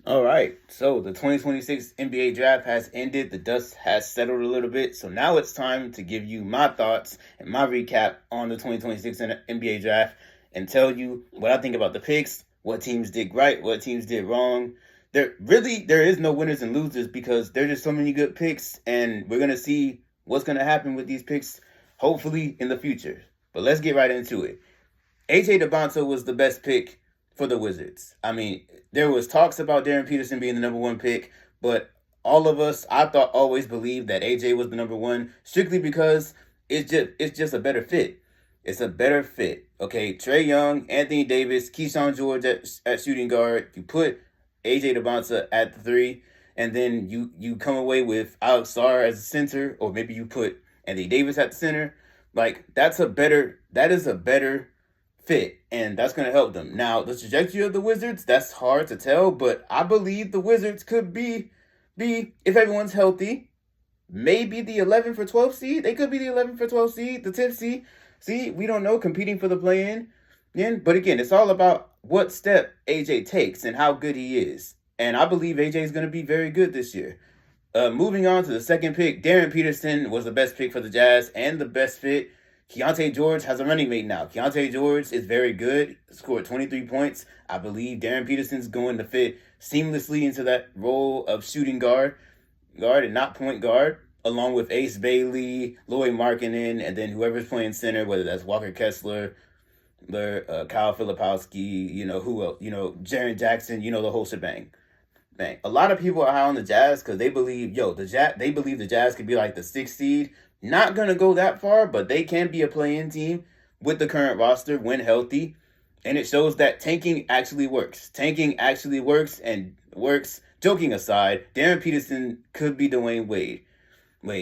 All right, so the 2026 NBA draft has ended. The dust has settled a little bit. So now it's time to give you my thoughts and my recap on the 2026 NBA draft and tell you what I think about the picks, what teams did right, what teams did wrong. There is no winners and losers because there's just so many good picks, and we're gonna see what's gonna happen with these picks, hopefully in the future. But let's get right into it. AJ DeBonta was the best pick for the Wizards. I mean, there was talks about Darren Peterson being the number one pick, but all of us, I thought, always believed that AJ was the number one strictly because it's just a better fit. It's a better fit. Okay, Trae Young, Anthony Davis, Keyshawn George at shooting guard. You put AJ DeBonta at the three, and then you come away with Alex Sarr as a center, or maybe you put Anthony Davis at the center. Like that is a better fit, and that's going to help them. Now, the trajectory of the Wizards, that's hard to tell, but I believe the Wizards could be if everyone's healthy, maybe the 11 for 12 seed. They could be the 11 for 12 seed, the 10th seed. See, we don't know, competing for the play-in. But again, it's all about what step AJ takes and how good he is. And I believe AJ is going to be very good this year. Moving on to the second pick, Darren Peterson was the best pick for the Jazz and the best fit. Keontae George has a running mate now. Keontae George is very good, scored 23 points. I believe Darren Peterson's going to fit seamlessly into that role of shooting guard and not point guard, along with Ace Bailey, Lloyd Markkinen, and then whoever's playing center, whether that's Walker Kessler, Kyle Filipowski, who else, Jaren Jackson, the whole shebang. Bang. A lot of people are high on the Jazz because they believe, they believe the Jazz could be like the sixth seed. Not gonna go that far, but they can be a play-in team with the current roster when healthy. And it shows that tanking actually works. Tanking actually works and works. Joking aside, Darren Peterson could be Dwayne Wade.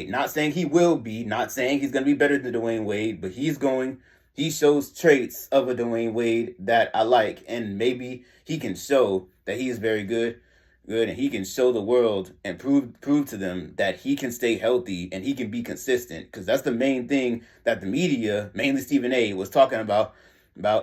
Not saying he will be, not saying he's gonna be better than Dwayne Wade, but he shows traits of a Dwayne Wade that I like, and maybe he can show that he is very good, and he can show the world and prove to them that he can stay healthy and he can be consistent, because that's the main thing that the media, mainly Stephen A, was talking about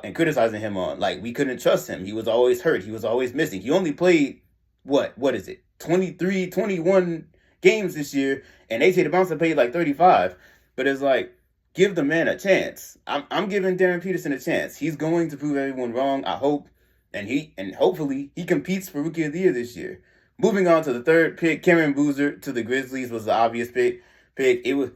and criticizing him on. Like, we couldn't trust him. He was always hurt. He was always missing. He only played what is it, 23, 21 games this year, and AJ DeBouncer played like 35. But it's like, give the man a chance. I'm giving Darren Peterson a chance. He's going to prove everyone wrong, I hope, and hopefully he competes for Rookie of the Year this year. Moving on to the third pick, Cameron Boozer to the Grizzlies was the obvious pick. It was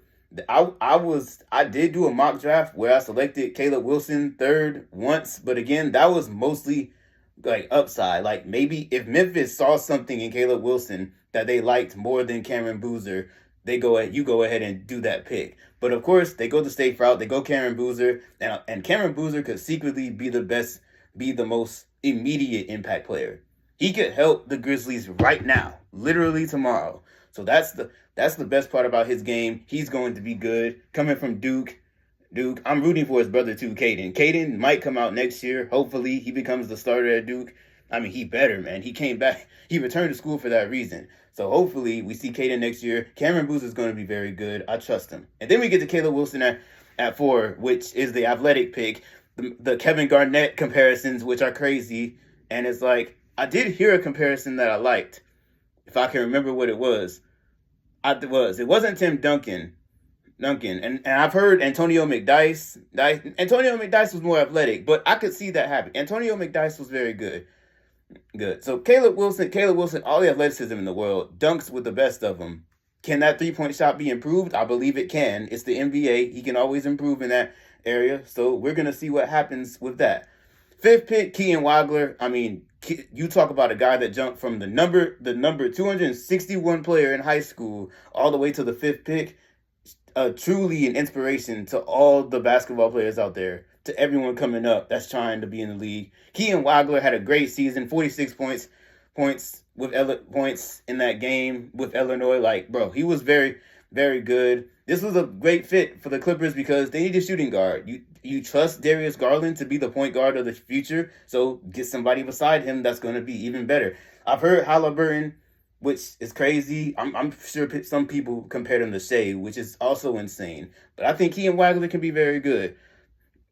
I did do a mock draft where I selected Caleb Wilson third once, but again, that was mostly like upside. Like, maybe if Memphis saw something in Caleb Wilson that they liked more than Cameron Boozer, you go ahead and do that pick. But of course, they go the safe route. They go Cameron Boozer, and Cameron Boozer could secretly be the most immediate impact player. He could help the Grizzlies right now, literally tomorrow. So that's the best part about his game. He's going to be good. Coming from Duke. I'm rooting for his brother too, Caden. Caden might come out next year. Hopefully he becomes the starter at Duke. I mean, he better, man. He came back. He returned to school for that reason. So hopefully we see Caden next year. Cameron Boozer is going to be very good. I trust him. And then we get to Caleb Wilson at 4, which is the athletic pick. The Kevin Garnett comparisons, which are crazy. And it's like, I did hear a comparison that I liked. If I can remember what it was. It wasn't Tim Duncan. And I've heard Antonio McDyess. Antonio McDyess was more athletic, but I could see that happen. Antonio McDyess was very good. So Caleb Wilson, all the athleticism in the world, dunks with the best of them. Can that 3-point shot be improved? I believe it can. It's the NBA. He can always improve in that area. So we're going to see what happens with that. Fifth pick, Kean Wagler. I mean, you talk about a guy that jumped from the number 261 player in high school all the way to the fifth pick. Truly an inspiration to all the basketball players out there, to everyone coming up that's trying to be in the league. Kean Wagler had a great season, 46 points points in that game with Illinois. Like, bro, he was very, very good. This was a great fit for the Clippers because they need a shooting guard. You trust Darius Garland to be the point guard of the future, so get somebody beside him that's going to be even better. I've heard Halliburton, which is crazy. I'm sure some people compared him to Shea, which is also insane. But I think he and Wagner can be very good.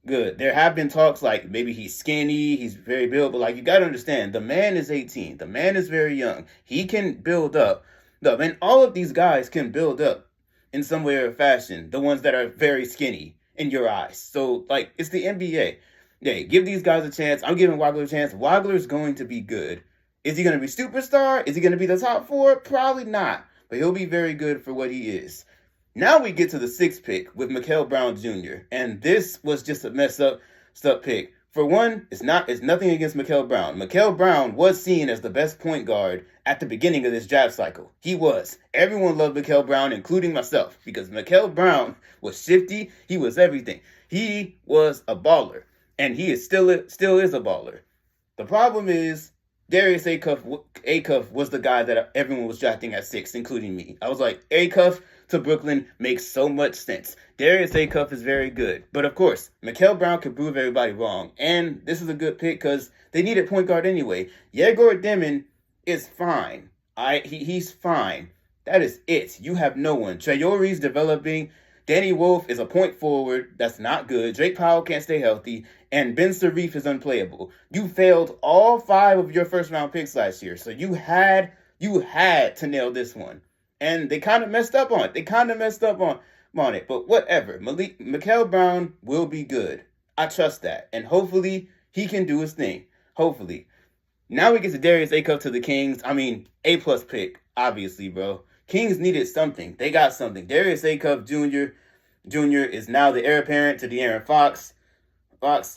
Good. There have been talks like maybe he's skinny, he's very built, but like you gotta understand, the man is 18. The man is very young. He can build up. No, and all of these guys can build up in some way or fashion. The ones that are very skinny in your eyes. So like it's the NBA. Yeah, give these guys a chance. I'm giving Wagler a chance. Wagler's going to be good. Is he going to be superstar? Is he going to be the top four? Probably not. But he'll be very good for what he is. Now we get to the sixth pick with Mikael Brown Jr. And this was just a mess up pick. For one, it's nothing against Mikael Brown. Mikael Brown was seen as the best point guard at the beginning of this draft cycle. He was. Everyone loved Mikael Brown, including myself, because Mikael Brown was shifty. He was everything. He was a baller, and he is still is a baller. The problem is Darius Acuff was the guy that everyone was drafting at 6, including me. I was like, Acuff to Brooklyn makes so much sense. Darius Acuff is very good. But of course, Mikael Brown can prove everybody wrong. And this is a good pick because they needed point guard anyway. Yegor Demon is fine. He's fine. That is it. You have no one. Traore's developing. Danny Wolf is a point forward. That's not good. Drake Powell can't stay healthy. And Ben Sharif is unplayable. You failed all 5 of your first round picks last year. So you had to nail this one. And they kind of messed up on it. But whatever. Mikael Brown will be good. I trust that. And hopefully he can do his thing. Hopefully. Now we get to Darius Acuff to the Kings. I mean, A+ pick, obviously, bro. Kings needed something. They got something. Darius Acuff Jr. is now the heir apparent to De'Aaron Fox.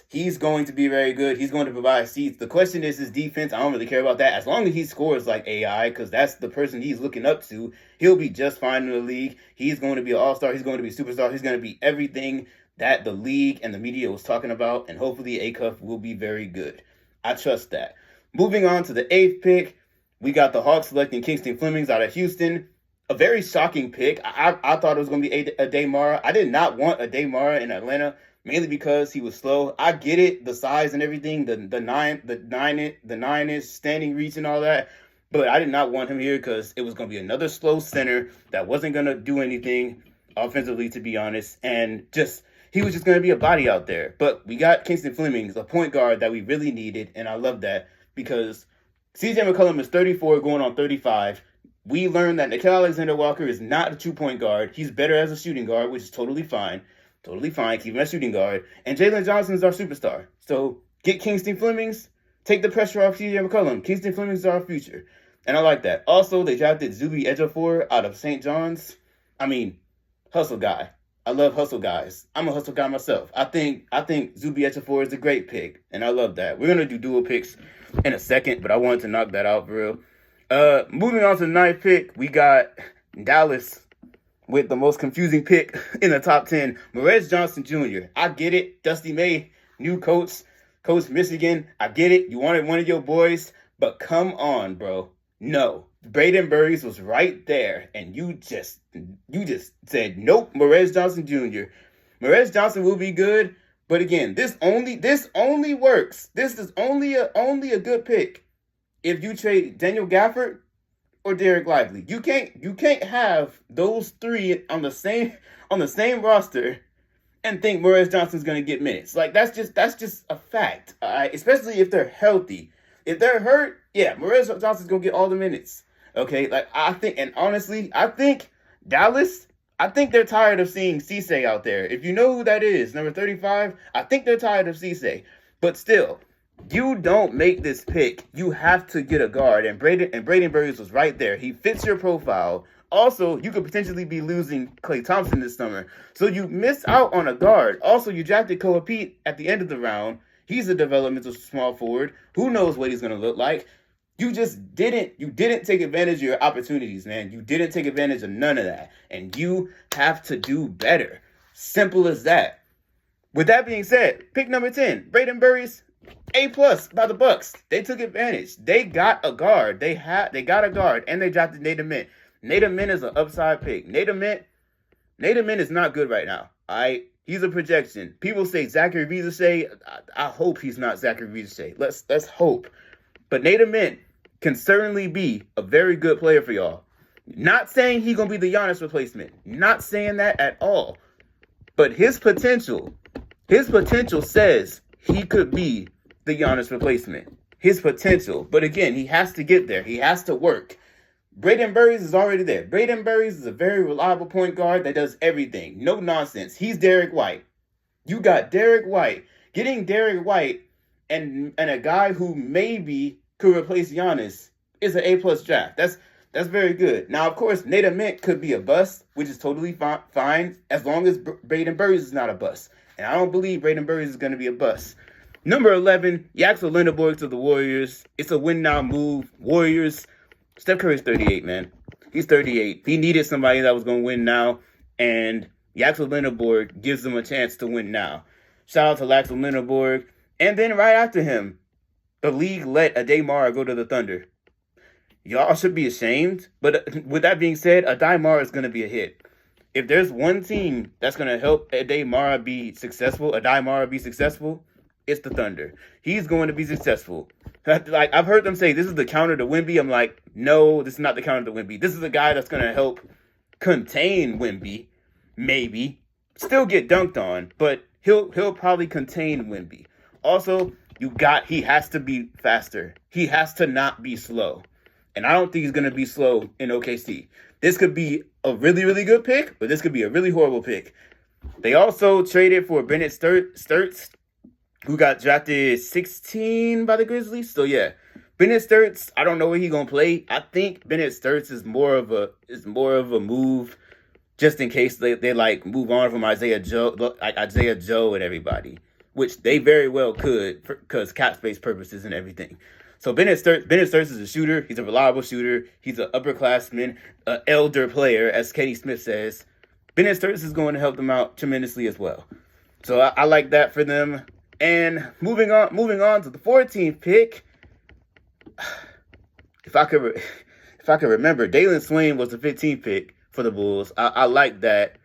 He's going to be very good. He's going to provide seats. The question is his defense. I don't really care about that. As long as he scores like AI, because that's the person he's looking up to, he'll be just fine in the league. He's going to be an all-star. He's going to be a superstar. He's going to be everything that the league and the media was talking about, and hopefully Acuff will be very good. I trust that. Moving on to the 8th pick, we got the Hawks selecting Kingston Flemings out of Houston. A very shocking pick. I thought it was going to be Ade Mara. I did not want Ade Mara in Atlanta, mainly because he was slow. I get it, the size and everything, the 9-inch standing reach and all that, but I did not want him here because it was going to be another slow center that wasn't going to do anything offensively, to be honest, and he was just going to be a body out there. But we got Kingston Flemings, a point guard that we really needed, and I love that because CJ McCollum is 34 going on 35. We learned that Nickeil Alexander-Walker is not a 2-point guard. He's better as a shooting guard, which is totally fine. Totally fine. Keep him as shooting guard. And Jalen Johnson is our superstar. So get Kingston Flemings. Take the pressure off CJ McCollum. Kingston Flemings is our future. And I like that. Also, they drafted Zuby Ejiofor out of St. John's. I mean, hustle guy. I love hustle guys. I'm a hustle guy myself. I think Zuby Ejiofor is a great pick. And I love that. We're going to do dual picks in a second, but I wanted to knock that out for real. Moving on to the 9th pick, we got Dallas with the most confusing pick in the top 10, Morez Johnson Jr. I get it. Dusty May, new coach Michigan. I get it. You wanted one of your boys, but come on, bro. No. Braden Burries was right there, and you just said, nope, Morez Johnson Jr. Morez Johnson will be good, but again, this only works. This is only a good pick if you trade Daniel Gafford or Derek Lively. You can't have those 3 on the same roster and think Morez Johnson's gonna get minutes. Like that's just a fact. Especially if they're healthy. If they're hurt, yeah, Morez Johnson's gonna get all the minutes. Okay, like I think Dallas, I think they're tired of seeing Cisse out there. If you know who that is, number 35, I think they're tired of Cisse. But still, you don't make this pick. You have to get a guard, and Braden Burries was right there. He fits your profile. Also, you could potentially be losing Klay Thompson this summer, so you missed out on a guard. Also, you drafted Koa Pete at the end of the round. He's a developmental small forward. Who knows what he's going to look like? You didn't take advantage of your opportunities, man. You didn't take advantage of none of that, and you have to do better. Simple as that. With that being said, pick number 10, Braden Burries. A+ by the Bucks. They took advantage. They got a guard. They got a guard, and they drafted Nathan Mint. Nathan Mint is an upside pick. Nathan Mint is not good right now. He's a projection. People say Zachary Vidouche. I hope he's not Zachary Vidouche. Let's hope. But Nathan Mint can certainly be a very good player for y'all. Not saying he's gonna be the Giannis replacement. Not saying that at all. But his potential His potential says he could be the Giannis replacement. His potential. But again, he has to get there. He has to work. Braden Burries is already there. Braden Burries is a very reliable point guard that does everything. No nonsense. He's Derek White. You got Derek White. Getting Derek White and a guy who maybe could replace Giannis is an A+ draft. That's very good. Now, of course, Nate Ament could be a bust, which is totally fine as long as Braden Burries is not a bust. And I don't believe Braden Burries is going to be a bust. Number 11, Yaxel Lendeborg to the Warriors. It's a win-now move. Warriors, Steph Curry's 38, man. He's 38. He needed somebody that was going to win now, and Yaxel Lendeborg gives them a chance to win now. Shout out to Yaxel Lendeborg. And then right after him, the league let Aday Mara go to the Thunder. Y'all should be ashamed. But with that being said, Aday Mara is going to be a hit. If there's one team that's going to help Aday Mara be successful, it's the Thunder. He's going to be successful. Like, I've heard them say, this is the counter to Wemby. I'm like, no, this is not the counter to Wemby. This is a guy that's going to help contain Wemby, maybe. Still get dunked on, but he'll probably contain Wemby. Also, he has to be faster. He has to not be slow. And I don't think he's going to be slow in OKC. This could be a really, really good pick, but this could be a really horrible pick. They also traded for Bennett Sturts, who got drafted 16 by the Grizzlies. So, yeah, Bennett Sturts, I don't know where he's going to play. I think Bennett Sturts is more of a move just in case they like move on from Isaiah Joe and everybody, which they very well could because cap space purposes and everything. So Bennett Sturts is a shooter. He's a reliable shooter. He's an upperclassman, an elder player, as Kenny Smith says. Bennett Sturts is going to help them out tremendously as well. So I like that for them. And moving on to the 14th pick. If I could remember, Dalen Swain was the 15th pick for the Bulls. I like that.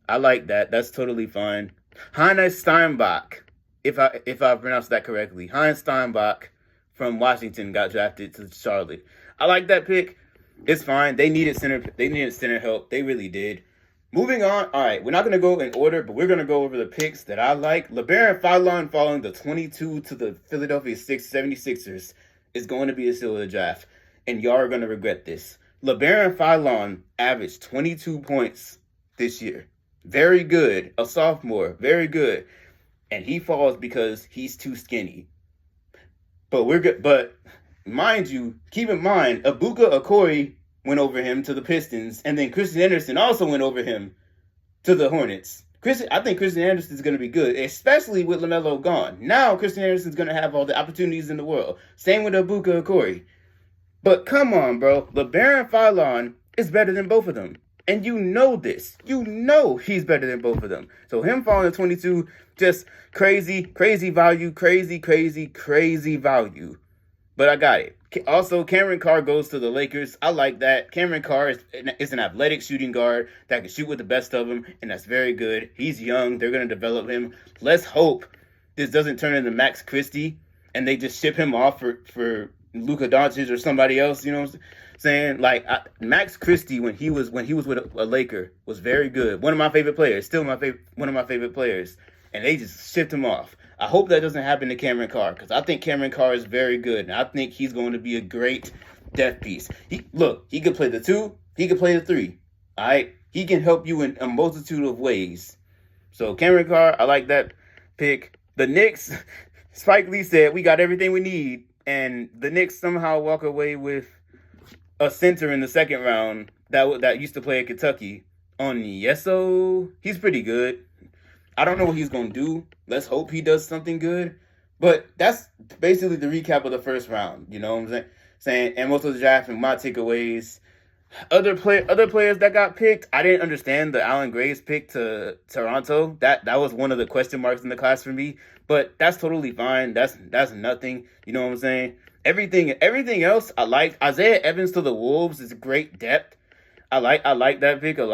That's totally fine. Heinz Steinbach, if I pronounced that correctly. Heinz Steinbach from Washington got drafted to Charlotte. I like that pick. It's fine. They needed center help. They really did. Moving on. All right, we're not going to go in order, but we're going to go over the picks that I like. LeBaron Fallon falling to 22 to the Philadelphia 76ers is going to be a steal of the draft, and y'all are going to regret this. LeBaron Fallon averaged 22 points this year. Very good. A sophomore. Very good. And he falls because he's too skinny. But we're good. But mind you, keep in mind, Ibuka Okori went over him to the Pistons, and then Christian Anderson also went over him to the Hornets. I think Christian Anderson is going to be good, especially with LaMelo gone. Now Christian Anderson is going to have all the opportunities in the world. Same with Ibuka Okori. But come on, bro. LeBaron Fallon is better than both of them. And you know this. You know he's better than both of them. So him falling to 22, just crazy value, crazy value. But I got it. Also, Cameron Carr goes to the Lakers. I like that. Cameron Carr is an athletic shooting guard that can shoot with the best of them, and that's very good. He's young. They're going to develop him. Let's hope this doesn't turn into Max Christie, and they just ship him off for Luka Doncic or somebody else, you know what I'm saying? Like, Max Christie, when he was with a Laker, was very good. One of my favorite players. Still one of my favorite players. And they just shipped him off. I hope that doesn't happen to Cameron Carr, because I think Cameron Carr is very good, and I think he's going to be a great depth piece. He could play the 2, he could play the 3. All right? He can help you in a multitude of ways. So, Cameron Carr, I like that pick. The Knicks, Spike Lee said, we got everything we need. And the Knicks somehow walk away with a center in the second round that used to play at Kentucky. Onyeso, he's pretty good. I don't know what he's going to do. Let's hope he does something good. But that's basically the recap of the first round. You know what I'm saying? And most of the draft and my takeaways. Other players that got picked, I didn't understand the Allen Graves pick to Toronto. That was one of the question marks in the class for me. But that's totally fine. That's nothing. You know what I'm saying? Everything else I like. Isaiah Evans to the Wolves is great depth. I like that pick a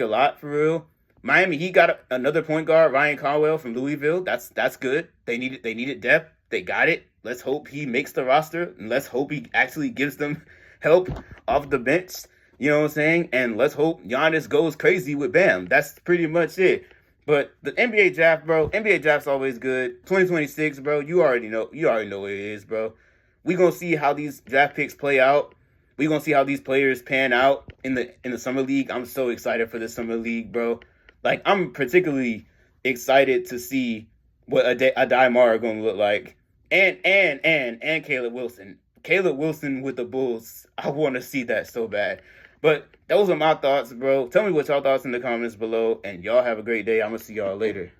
lot for real. Miami Heat got another point guard, Ryan Conwell from Louisville. That's good. They needed depth. They got it. Let's hope he makes the roster, and let's hope he actually gives them help off the bench. You know what I'm saying? And let's hope Giannis goes crazy with Bam. That's pretty much it. But the NBA draft, bro, NBA draft's always good. 2026, bro, you already know what it is, bro. We gonna see how these draft picks play out. We gonna see how these players pan out in the summer league. I'm so excited for the summer league, bro. Like, I'm particularly excited to see what Adai are gonna look like, and Caleb Wilson. Caleb Wilson with the Bulls. I want to see that so bad. But those are my thoughts, bro. Tell me what y'all thoughts in the comments below, and y'all have a great day. I'm gonna see y'all later.